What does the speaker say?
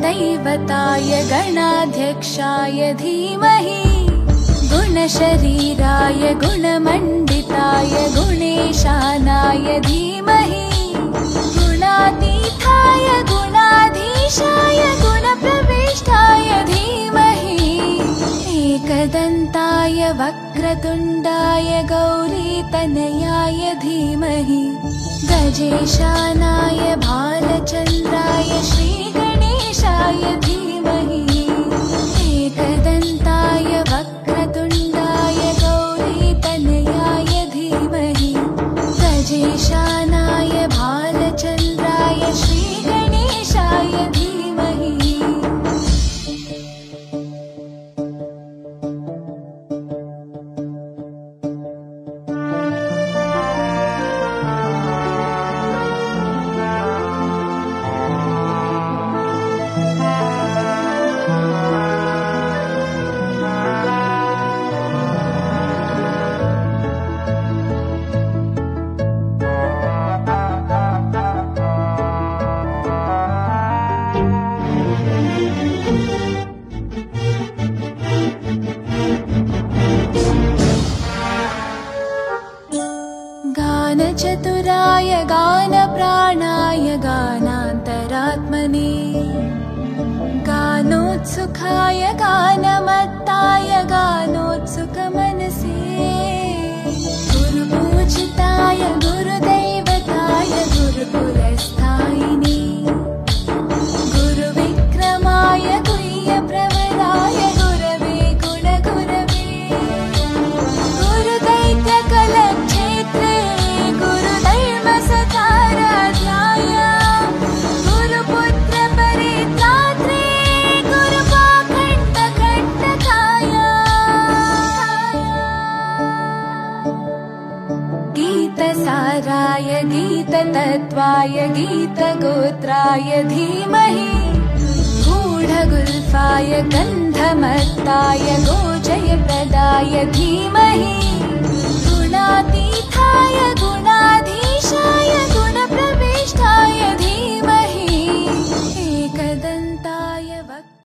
गुरुदैवताय गणाध्यक्षाय धीमहि गुणशरीराय गुणमण्डिताय गुणेशानाय धीमहि गुणातीताय गुणाधीशाय गुणप्रविष्टाय धीमहि एकदन्ताय वक्रतुण्डाय गौरीतनयाय धीमहि गजेशानाय भालचन्द्राय श्रीगणेशाय धीमहि एकदन्ताय वक्रतुण्डाय गौरीतनयाय धीमहि गजेशानाय भालचन्द्राय श्रीगणेशाय धीमहि गानचतुराय गानप्राणाय गानान्तरात्मने गानोत्सुकाय गानमत्ताय गानोत्सुकमनसे गुरुपूजिताय गुरुदैवताय गुरुकुलस्थायिने गुरुविक्रमाय गुह्यप्रवराय गुरवे गुणगुरवे गुरुदैत्यकलक्षेत्रे गुरुधर्मसताराध्याय गुरुपुत्रपरित्रात्रे गुरुपाखण्डकण्टकाय गीतसाराय गीततत्त्वाय गीतगोत्राय धीमहि गूढगुल्फाय गन्धमत्ताय गोजयप्रदाय धीमहि गुणातीताय गुणाधीशाय